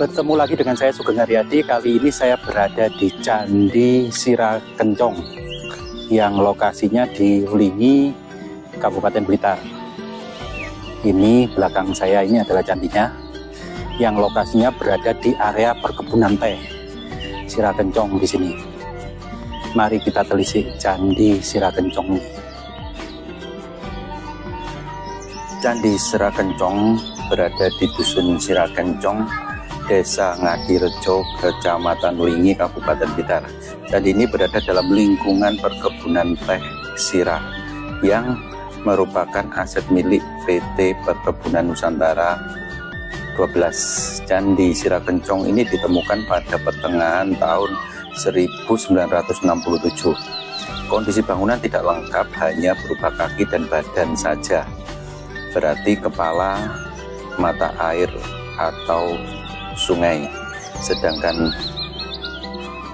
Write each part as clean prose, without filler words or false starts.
Bertemu lagi dengan saya Sugeng Haryadi. Kali ini saya berada di Candi Sirakencong yang lokasinya di Wlingi, Kabupaten Blitar. Ini belakang saya ini adalah candinya yang lokasinya berada di area perkebunan teh Sirakencong di sini. Mari kita telisik Candi Sirakencong. Candi Sirakencong berada di Dusun Sirakencong, Desa Ngadirejo, Kecamatan Wlingi, Kabupaten Blitar. Candi ini berada dalam lingkungan perkebunan teh Sira yang merupakan aset milik PT Perkebunan Nusantara 12. Candi Sirakencong ini ditemukan pada pertengahan tahun 1967. Kondisi bangunan tidak lengkap, hanya berupa kaki dan badan saja. Berarti kepala, mata air atau sungai. Sedangkan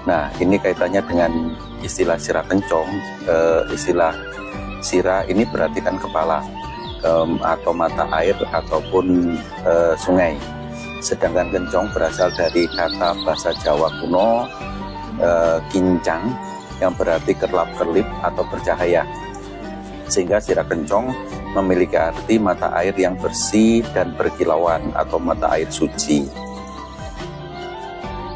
nah ini kaitannya dengan istilah Sirakencong. Istilah Sira ini berarti kan kepala atau mata air ataupun sungai. Sedangkan kencong berasal dari kata bahasa Jawa kuno kincang yang berarti kerlap-kerlip atau bercahaya, sehingga Sirakencong memiliki arti mata air yang bersih dan berkilauan atau mata air suci.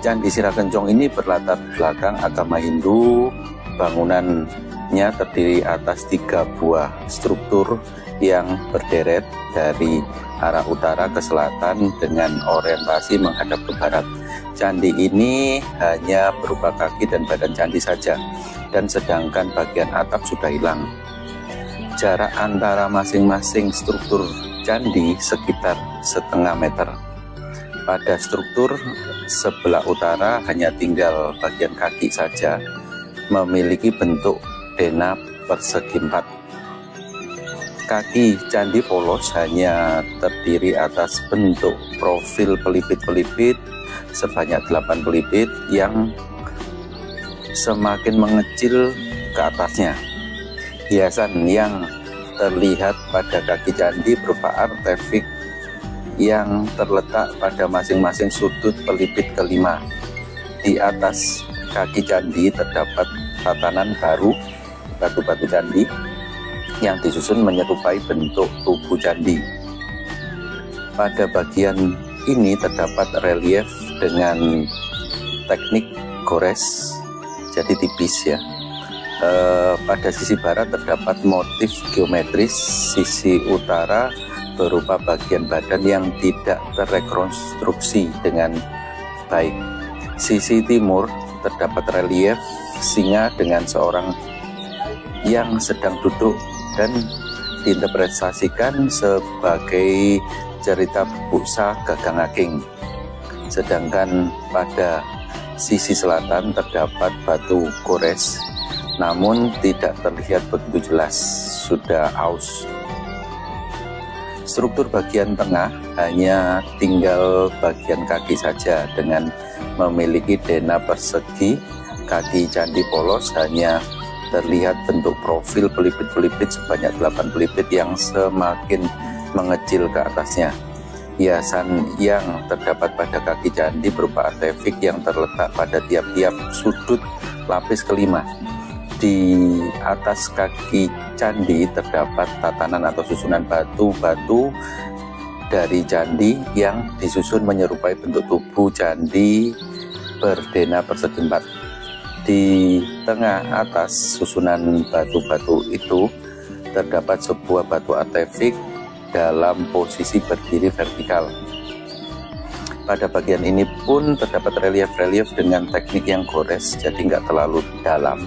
Candi Sirakencong ini berlatar belakang agama Hindu. Bangunannya terdiri atas 3 buah struktur yang berderet dari arah utara ke selatan dengan orientasi menghadap ke barat. Candi ini hanya berupa kaki dan badan candi saja, dan sedangkan bagian atap sudah hilang. Jarak antara masing-masing struktur candi sekitar setengah meter. Pada struktur sebelah utara hanya tinggal bagian kaki saja, memiliki bentuk dena persegi 4. Kaki candi polos hanya terdiri atas bentuk profil pelipit-pelipit sebanyak 8 pelipit yang semakin mengecil ke atasnya. Hiasan yang terlihat pada kaki candi berupa artefak yang terletak pada masing-masing sudut pelipit kelima. Di atas kaki candi terdapat tatanan baru batu-batu candi yang disusun menyerupai bentuk tubuh candi. Pada bagian ini terdapat relief dengan teknik gores, jadi tipis ya. Pada sisi barat terdapat motif geometris, sisi utara berupa bagian badan yang tidak terrekonstruksi dengan baik. Sisi timur terdapat relief singa dengan seorang yang sedang duduk dan diinterpretasikan sebagai cerita busa gagang aking. Sedangkan pada sisi selatan terdapat batu gores, namun tidak terlihat begitu jelas, sudah aus. Struktur bagian tengah hanya tinggal bagian kaki saja dengan memiliki dena persegi. Kaki candi polos hanya terlihat bentuk profil pelipit-pelipit sebanyak 8 pelipit yang semakin mengecil ke atasnya. Hiasan yang terdapat pada kaki candi berupa artefak yang terletak pada tiap-tiap sudut lapis kelima. Di atas kaki candi terdapat tatanan atau susunan batu-batu dari candi yang disusun menyerupai bentuk tubuh candi berdena persegi 4. Di tengah atas susunan batu-batu itu terdapat sebuah batu artefak dalam posisi berdiri vertikal. Pada bagian ini pun terdapat relief-relief dengan teknik yang gores, jadi nggak terlalu dalam.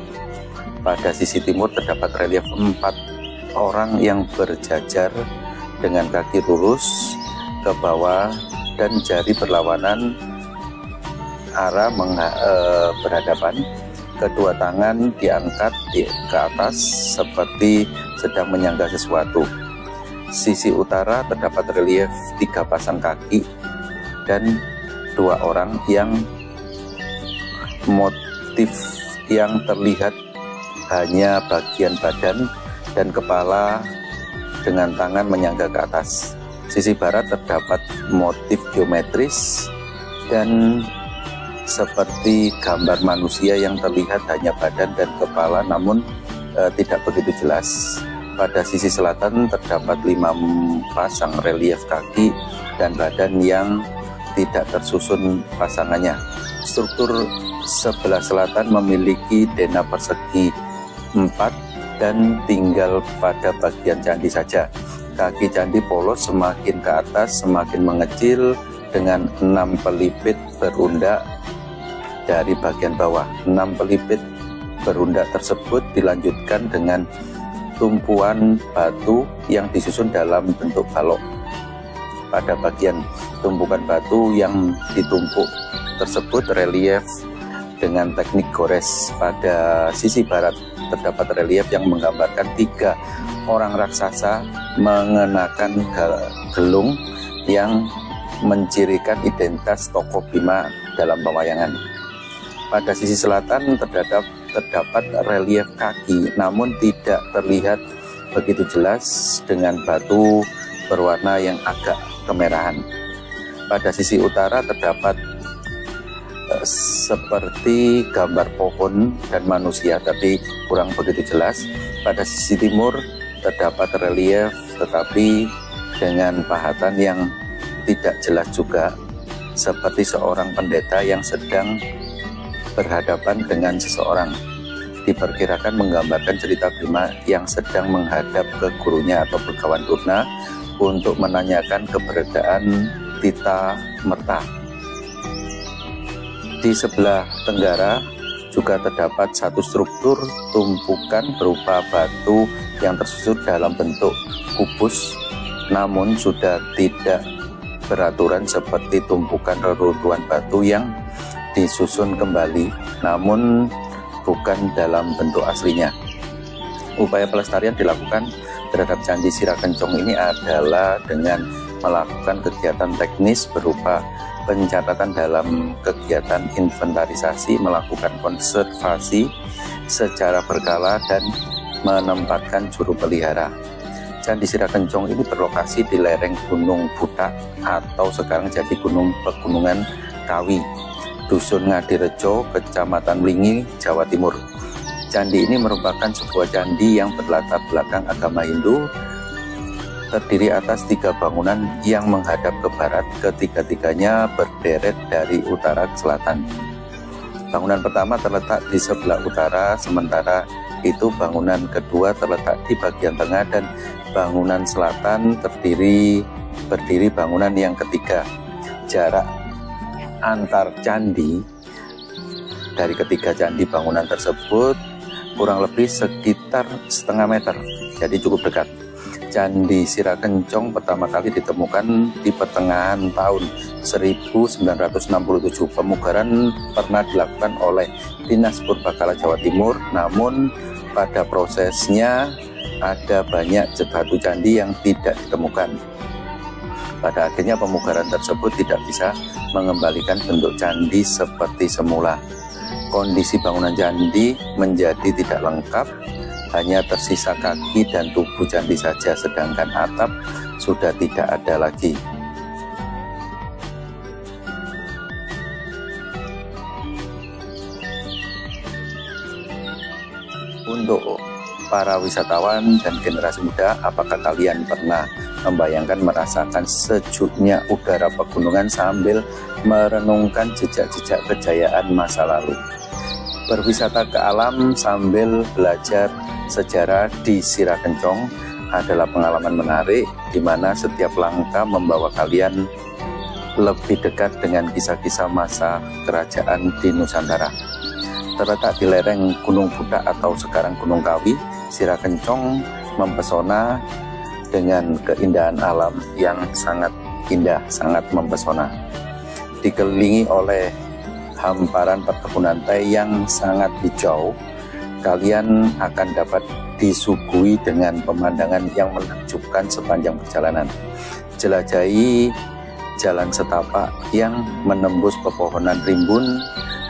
Pada sisi timur terdapat relief 4 orang yang berjajar dengan kaki lurus ke bawah dan jari berlawanan arah berhadapan. Kedua tangan diangkat ke atas seperti sedang menyangga sesuatu. Sisi utara terdapat relief 3 pasang kaki dan 2 orang yang motif yang terlihat hanya bagian badan dan kepala dengan tangan menyangga ke atas. Sisi barat terdapat motif geometris dan seperti gambar manusia yang terlihat hanya badan dan kepala, namun tidak begitu jelas. Pada sisi selatan terdapat 5 pasang relief kaki dan badan yang tidak tersusun pasangannya. Struktur sebelah selatan memiliki denah persegi 4 dan tinggal pada bagian candi saja. Kaki candi polos semakin ke atas semakin mengecil dengan 6 pelipit berundak dari bagian bawah. 6 pelipit berundak tersebut dilanjutkan dengan tumpuan batu yang disusun dalam bentuk balok. Pada bagian tumpukan batu yang ditumpuk tersebut relief dengan teknik gores. Pada sisi barat terdapat relief yang menggambarkan 3 orang raksasa mengenakan gelung yang mencirikan identitas tokoh Bima dalam pewayangan. Pada sisi selatan terdapat relief kaki, namun tidak terlihat begitu jelas dengan batu berwarna yang agak kemerahan. Pada sisi utara terdapat seperti gambar pohon dan manusia, tapi kurang begitu jelas. Pada sisi timur terdapat relief tetapi dengan pahatan yang tidak jelas juga, seperti seorang pendeta yang sedang berhadapan dengan seseorang. Diperkirakan menggambarkan cerita Bima yang sedang menghadap ke gurunya atau begawan Durna untuk menanyakan keberadaan Tita Merta. Di sebelah tenggara juga terdapat satu struktur tumpukan berupa batu yang tersusun dalam bentuk kubus, namun sudah tidak beraturan seperti tumpukan reruntuhan batu yang disusun kembali, namun bukan dalam bentuk aslinya. Upaya pelestarian dilakukan terhadap Candi Sirakencong ini adalah dengan melakukan kegiatan teknis berupa pencatatan dalam kegiatan inventarisasi, melakukan konservasi secara berkala, dan menempatkan juru pelihara. Candi Sirakencong ini berlokasi di lereng Gunung Butak atau sekarang jadi Pegunungan Kawi, Dusun Ngadirejo, Kecamatan Mlingi, Jawa Timur. Candi ini merupakan sebuah candi yang berlatar belakang agama Hindu, terdiri atas 3 bangunan yang menghadap ke barat, ketiga-tiganya berderet dari utara ke selatan. Bangunan pertama terletak di sebelah utara, sementara itu bangunan kedua terletak di bagian tengah, dan bangunan selatan berdiri bangunan yang ketiga. Jarak antar candi dari ketiga candi bangunan tersebut kurang lebih sekitar setengah meter, jadi cukup dekat. Candi Sirakencong pertama kali ditemukan di pertengahan tahun 1967. Pemugaran pernah dilakukan oleh Dinas Purbakala Jawa Timur, namun pada prosesnya ada banyak batu candi yang tidak ditemukan. Pada akhirnya pemugaran tersebut tidak bisa mengembalikan bentuk candi seperti semula. Kondisi bangunan candi menjadi tidak lengkap, hanya tersisa kaki dan tubuh candi saja, sedangkan atap sudah tidak ada lagi. Untuk para wisatawan dan generasi muda, apakah kalian pernah membayangkan merasakan sejuknya udara pegunungan sambil merenungkan jejak-jejak kejayaan masa lalu? Berwisata ke alam sambil belajar sejarah di Sirakencong adalah pengalaman menarik, di mana setiap langkah membawa kalian lebih dekat dengan kisah-kisah masa kerajaan di Nusantara. Terletak di lereng Gunung Butak atau sekarang Gunung Kawi, Sirakencong mempesona dengan keindahan alam yang sangat indah, sangat mempesona. Dikelilingi oleh hamparan perkebunan teh yang sangat hijau, kalian akan dapat disuguhi dengan pemandangan yang menakjubkan sepanjang perjalanan. Jelajahi jalan setapak yang menembus pepohonan rimbun,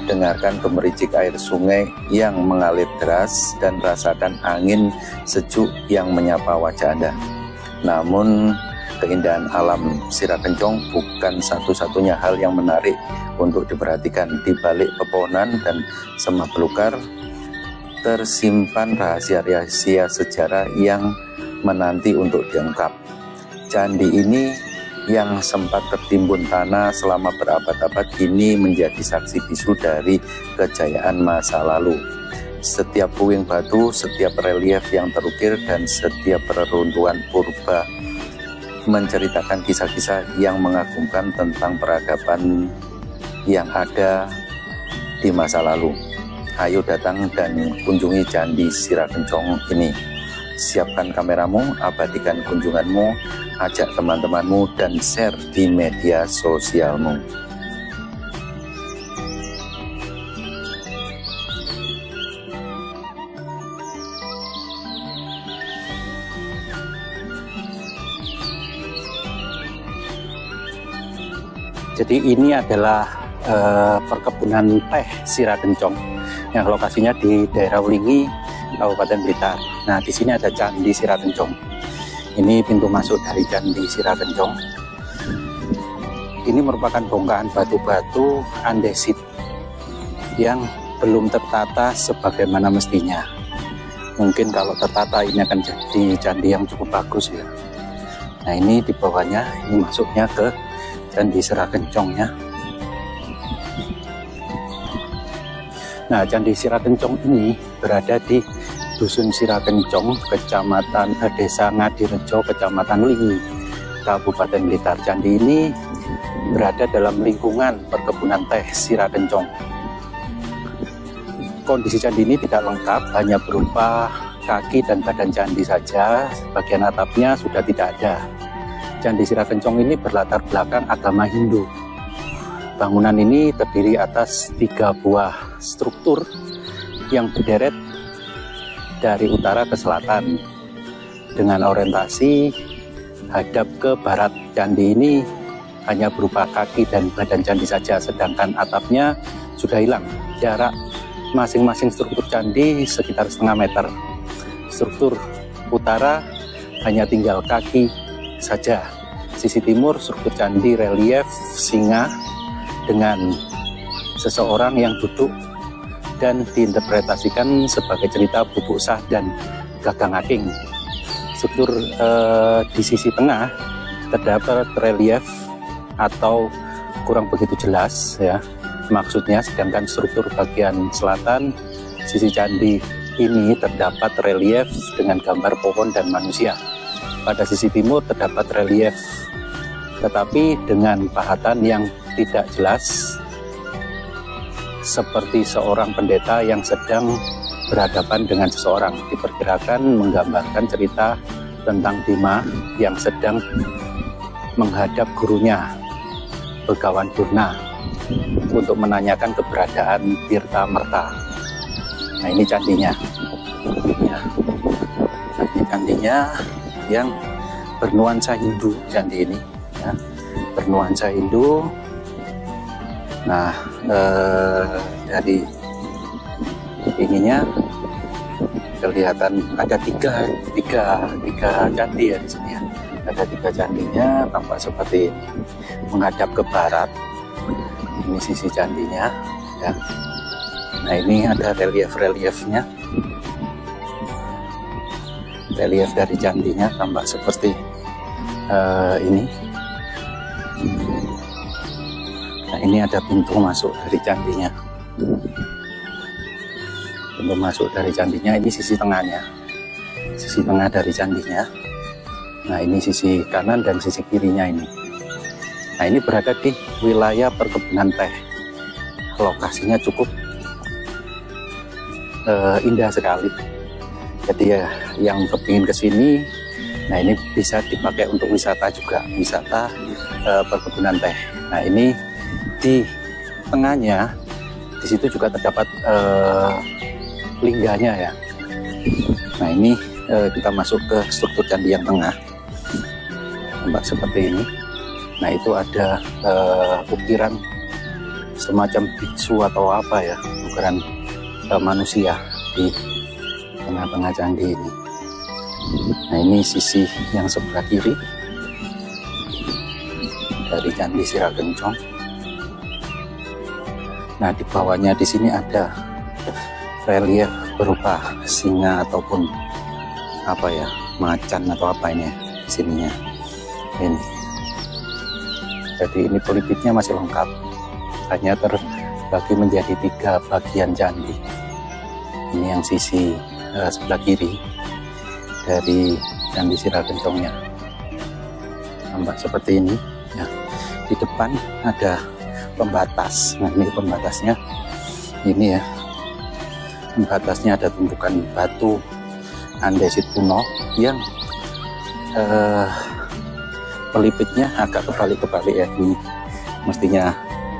dengarkan gemericik air sungai yang mengalir deras, dan rasakan angin sejuk yang menyapa wajah Anda. Namun keindahan alam Sirakencong bukan satu-satunya hal yang menarik untuk diperhatikan. Di balik pepohonan dan semak belukar tersimpan rahasia-rahasia sejarah yang menanti untuk diungkap. Candi ini yang sempat tertimbun tanah selama berabad-abad kini menjadi saksi bisu dari kejayaan masa lalu. Setiap puing batu, setiap relief yang terukir, dan setiap reruntuhan purba menceritakan kisah-kisah yang mengagumkan tentang peradaban yang ada di masa lalu. Ayo datang dan kunjungi Candi Sirakencong ini. Siapkan kameramu, abadikan kunjunganmu, ajak teman-temanmu, dan share di media sosialmu. Jadi ini adalah perkebunan teh Sirakencong yang lokasinya di daerah Ulingi, Kabupaten Blitar. Nah, di sini ada Candi Sirakencong. Ini pintu masuk dari Candi Sirakencong. Ini merupakan bongkahan batu-batu andesit yang belum tertata sebagaimana mestinya. Mungkin kalau tertata ini akan jadi candi yang cukup bagus ya. Nah, ini di bawahnya, ini masuknya ke Candi Sirakencongnya. Nah, Candi Sirakencong ini berada di Dusun Sirakencong, Kecamatan Desa Ngadirejo, Kecamatan Lingi, Kabupaten Blitar. Candi ini berada dalam lingkungan perkebunan teh Sirakencong. Kondisi candi ini tidak lengkap, hanya berupa kaki dan badan candi saja. Bagian atapnya sudah tidak ada. Candi Sirakencong ini berlatar belakang agama Hindu. Bangunan ini terdiri atas 3 buah struktur yang berderet dari utara ke selatan dengan orientasi hadap ke barat. Candi ini hanya berupa kaki dan badan candi saja, sedangkan atapnya sudah hilang. Jarak masing-masing struktur candi sekitar setengah meter. Struktur utara hanya tinggal kaki saja. Sisi timur struktur candi relief singa dengan seseorang yang duduk dan diinterpretasikan sebagai cerita Bubuk Sah dan Gagang Aking. Struktur di sisi tengah terdapat relief atau kurang begitu jelas ya maksudnya, sedangkan struktur bagian selatan sisi candi ini terdapat relief dengan gambar pohon dan manusia. Pada sisi timur terdapat relief tetapi dengan pahatan yang tidak jelas seperti seorang pendeta yang sedang berhadapan dengan seseorang. Diperkirakan menggambarkan cerita tentang Bima yang sedang menghadap gurunya Begawan Durna untuk menanyakan keberadaan Tirta Merta. Nah, ini candinya ya. Ini candinya yang bernuansa Hindu, candi ini ya, bernuansa Hindu. Nah, dari ininya kelihatan ada tiga candi ya di sini ya. Ada 3 candinya, tampak seperti ini, menghadap ke barat. Ini sisi candinya ya. Nah, ini ada relief-reliefnya. Relief dari candinya tampak seperti ini. Nah, ini ada pintu masuk dari candinya. Pintu masuk dari candinya, ini sisi tengahnya. Sisi tengah dari candinya. Nah, ini sisi kanan dan sisi kirinya ini. Nah, ini berada di wilayah perkebunan teh. Lokasinya cukup indah sekali. Jadi ya, yang kepingin kesini, nah ini bisa dipakai untuk wisata juga, wisata perkebunan teh. Nah, ini di tengahnya, di situ juga terdapat lingganya ya. Nah, ini kita masuk ke struktur candi yang tengah, tampak seperti ini. Nah, itu ada ukiran semacam biksu atau apa ya, ukiran manusia di tengah-tengah candi ini. Nah, ini sisi yang sebelah kiri. Candi Sirakencong. Nah, di bawahnya di sini ada relief berupa singa ataupun apa ya, macan atau apa ini di sininya. Ini. Jadi ini pelipitnya masih lengkap. Hanya terbagi menjadi 3 bagian candi. Ini yang sisi sebelah kiri dari Candi Sirakencongnya. Nampak seperti ini ya. Di depan ada pembatas. Nah, ini pembatasnya ini ya. Pembatasnya ada tumpukan batu andesit kuno yang pelipitnya agak kebalik-kebalik ya. Ini mestinya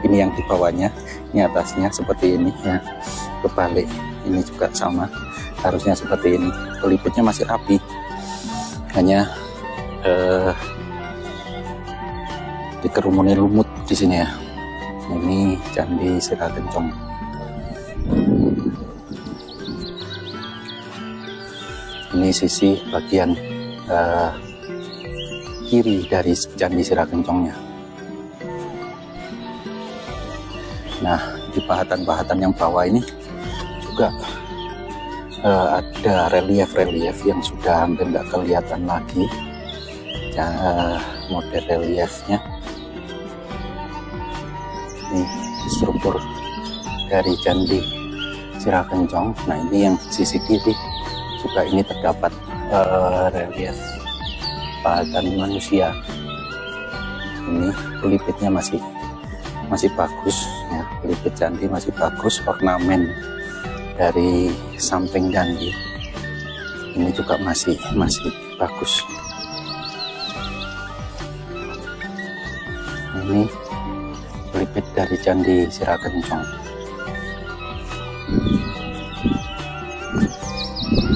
ini yang di bawahnya, ini atasnya seperti ini ya, kebalik. Ini juga sama, harusnya seperti ini. Pelipitnya masih rapi, hanya dikerumuni lumut di sini ya. Ini Candi Sirakencong. Ini sisi bagian kiri dari Candi Sirakencongnya. Nah, di pahatan-pahatan yang bawah ini juga ada relief-relief yang sudah hampir nggak kelihatan lagi model reliefnya. Ini struktur dari Candi Sirakencong. Nah, ini yang sisi kiri juga ini terdapat relief pahatan manusia. Ini pelipitnya masih bagus ya, pelipit candi masih bagus. Ornamen dari samping candi ini juga masih bagus. Ini pelipit dari Candi Sirakencong.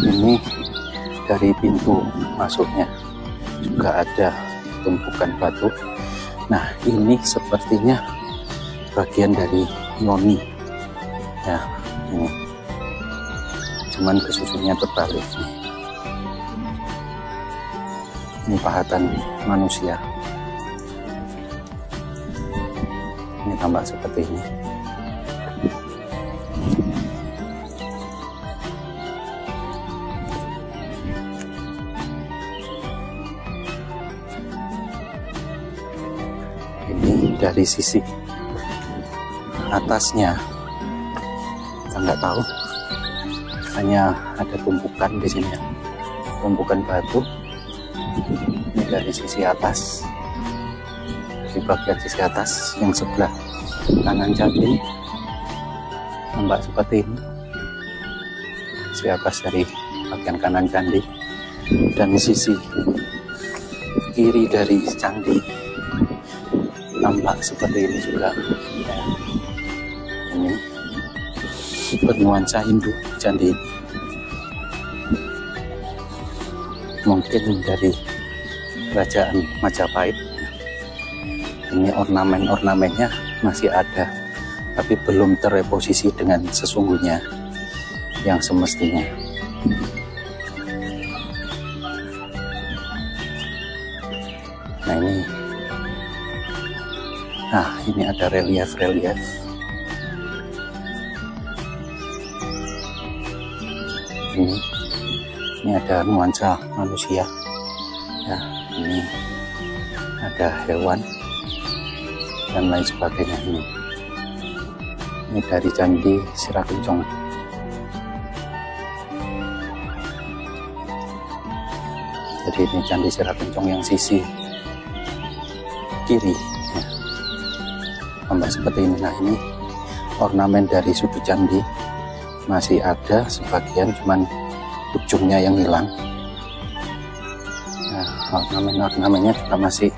Ini dari pintu masuknya juga ada tumpukan batu. Nah, ini sepertinya bagian dari yoni ya, ini cuman kesusunnya terbalik nih. Ini pahatan manusia, ini tampak seperti ini. Ini dari sisi atasnya kita nggak tahu, hanya ada tumpukan di sini ya, tumpukan batu. Ini dari sisi atas, di bagian sisi atas yang sebelah kanan candi nampak seperti ini. Sisi atas dari bagian kanan candi, dan sisi kiri dari candi nampak seperti ini juga ya. Ini bernuansa Hindu candi ini, mungkin dari kerajaan Majapahit. Ini ornamen-ornamennya masih ada, tapi belum terreposisi dengan sesungguhnya yang semestinya. Nah, ini ada relief-relief. Ini ada nuansa manusia ya, ini ada hewan dan lain sebagainya. Ini dari Candi Sirakencong. Jadi ini Candi Sirakencong yang sisi kiri ya, tambah seperti ini. Nah, ini ornamen dari sudut candi masih ada sebagian, cuman ujungnya yang hilang. Nah, ornamennya juga masih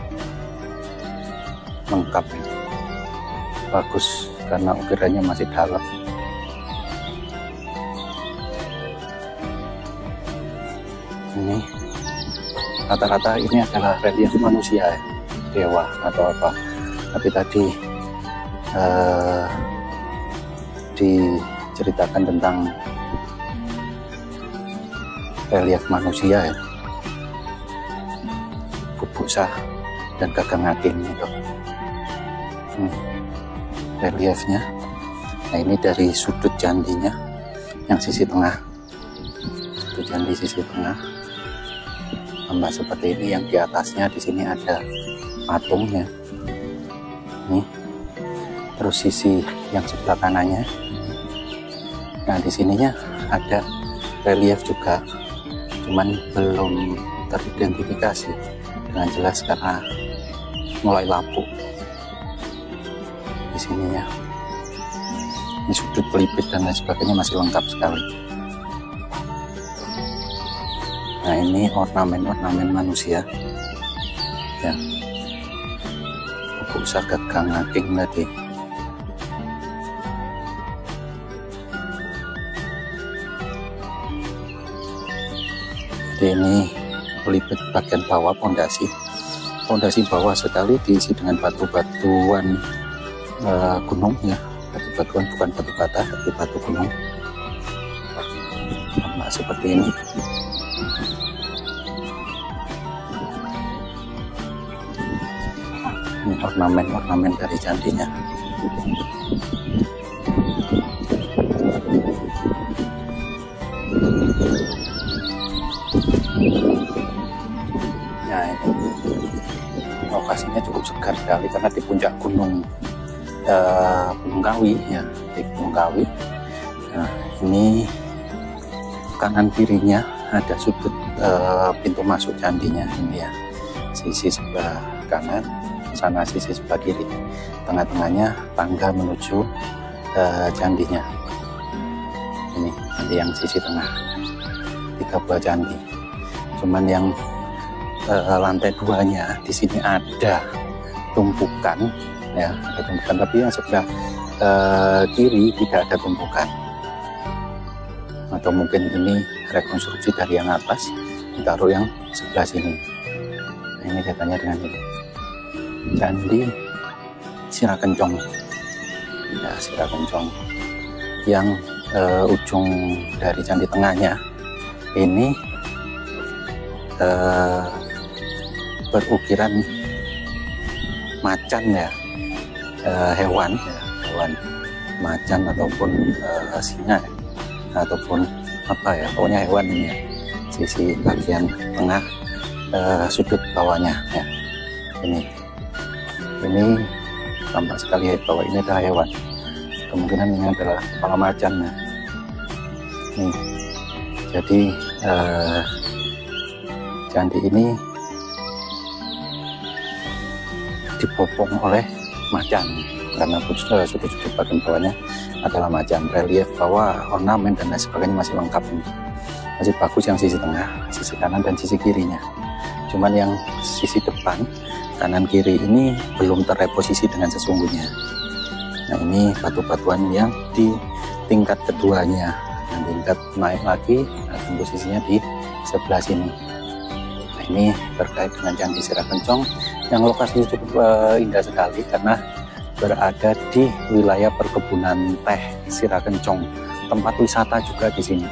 lengkap ya. Bagus karena ukirannya masih dalam. Ini rata-rata ini adalah relief manusia ya, dewa atau apa, tapi tadi diceritakan tentang relief manusia ya, bubuk sah dan gagang aking itu. Ini reliefnya. Nah, ini dari sudut candinya yang sisi tengah. Sudut candi sisi tengah. Tambah seperti ini, yang di atasnya di sini ada patungnya. Nih. Terus sisi yang sebelah kanannya. Nah, di sininya ada relief juga. Cuman belum teridentifikasi dengan jelas karena mulai lapuk. Di sininya. Ini sudut pelipit dan lain sebagainya masih lengkap sekali. Nah, ini ornamen-ornamen manusia ya, buku saged kang aking tadi. Jadi ini pelipit bagian bawah pondasi bawah sekali diisi dengan batu-batuan gunung ya. Batu-batuan, bukan batu bata, tapi batu gunung. Nah, seperti ini. Ini ornamen-ornamen dari candinya. Nah, ini lokasinya cukup segar sekali karena di puncak Gunung Kawi ya, di Gunung Kawi. Nah, ini kanan kirinya ada sudut pintu masuk candinya ini ya, sisi sebelah kanan, sana sisi sebelah kiri, tengah-tengahnya tangga menuju candinya. Ini nanti yang sisi tengah, 3 buah candi. Cuman yang lantai 2-nya di sini ada tumpukan ya, ada tumpukan, tapi yang sebelah kiri tidak ada tumpukan. Atau mungkin ini rekonstruksi dari yang atas ditaruh yang sebelah sini. Nah, ini katanya dengan ini Candi Sirakencong ya, Sirakencong yang ujung dari candi tengahnya ini berukiran macan ya, hewan macan ataupun singa ataupun apa ya, pokoknya hewan ini ya, sisi bagian tengah sudut bawahnya ya. Ini tampak sekali bahwa ini adalah hewan, kemungkinan ini adalah kepala macan ya. Nih, jadi candi ini dipopong oleh macan karena sudut-sudut bagian bawahnya adalah macan. Relief bawah, ornamen dan lain sebagainya masih lengkap ini, masih bagus yang sisi tengah, sisi kanan dan sisi kirinya. Cuman yang sisi depan kanan kiri ini belum terreposisi dengan sesungguhnya. Nah, ini batu-batuan yang di tingkat keduanya, dan tingkat naik lagi dan posisinya di sebelah sini. Nah, ini terkait dengan Candi Sirakencong yang lokasinya cukup indah sekali karena berada di wilayah perkebunan teh Sirakencong. Tempat wisata juga di sini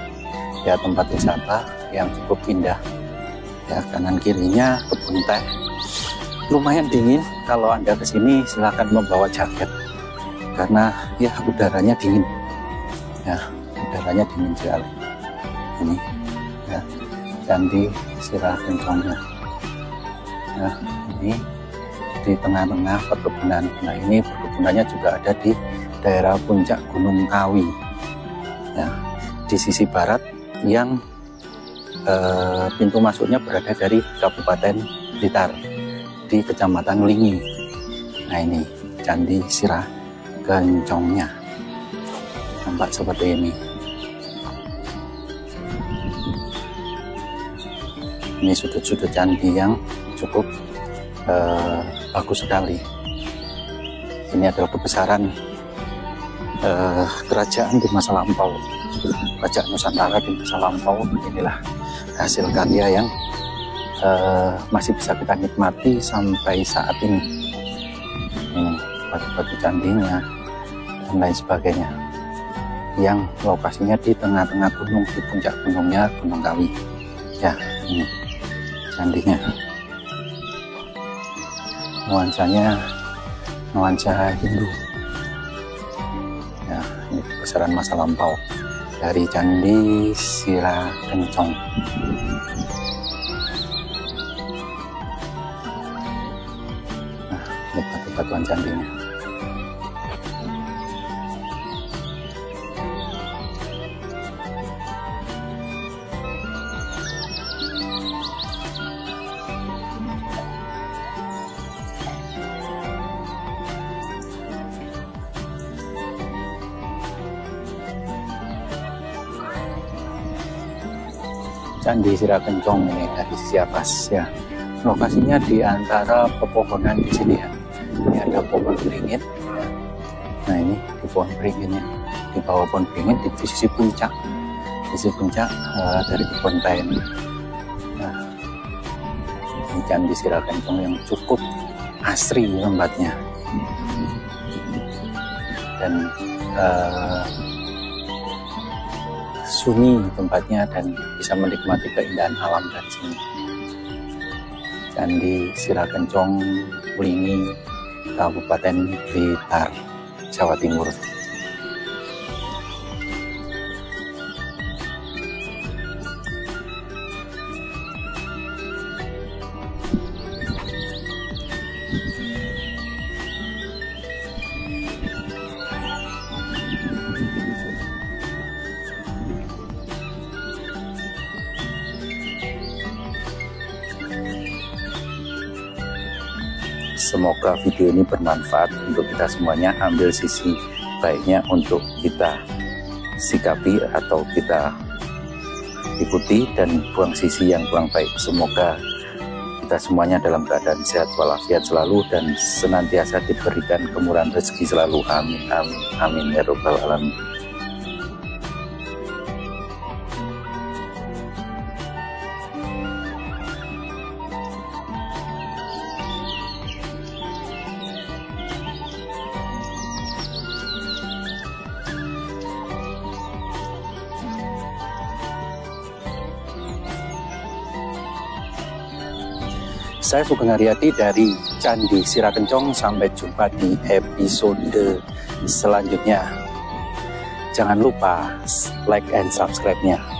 ya, tempat wisata yang cukup indah ya. Kanan kirinya kebun teh, lumayan dingin. Kalau Anda kesini silahkan membawa jaket karena ya udaranya dingin ya, udaranya dingin sekali. Ini ya Candi Sirakencongnya ya, ini di tengah-tengah perkebunan. Nah, ini perkebunannya juga ada di daerah puncak Gunung Kawi ya, di sisi barat yang pintu masuknya berada dari Kabupaten Blitar di Kecamatan Nglingi. Nah, ini Candi Sirakencongnya nampak seperti ini. Ini sudut-sudut candi yang cukup bagus sekali. Ini adalah kebesaran kerajaan di masa lampau, Kerajaan Nusantara di masa lampau. Inilah hasil karya yang masih bisa kita nikmati sampai saat ini. Ini batu-batu candinya dan lain sebagainya, yang lokasinya di tengah-tengah gunung, di puncak gunungnya Gunung Kawi ya. Ini candinya, nuansanya nuansa Hindu. Ya, ini besaran masa lampau dari Candi Sirakencong. Nah, ini batu-batuan candinya. Candi Sirakencong ini dari sisi atas ya. Lokasinya di antara pepohonan di sini ya. Ini ada pohon beringin. Nah ini di pohon beringin ini, di bawah pohon beringin di sisi puncak, dari kebun teh. Nah, ini Candi Sirakencong yang cukup asri tempatnya dan sunyi tempatnya dan bisa menikmati keindahan alam dari sini. Candi Sirakencong, Wlingi, Kabupaten Blitar, Jawa Timur. Semoga video ini bermanfaat untuk kita semuanya. Ambil sisi baiknya untuk kita sikapi atau kita ikuti, dan buang sisi yang kurang baik. Semoga kita semuanya dalam keadaan sehat walafiat selalu dan senantiasa diberikan kemurahan rezeki selalu. Amin, amin, amin ya robbal alamin. Saya Sugeng Haryadi dari Candi Sirakencong. Sampai jumpa di episode selanjutnya. Jangan lupa like and subscribe-nya.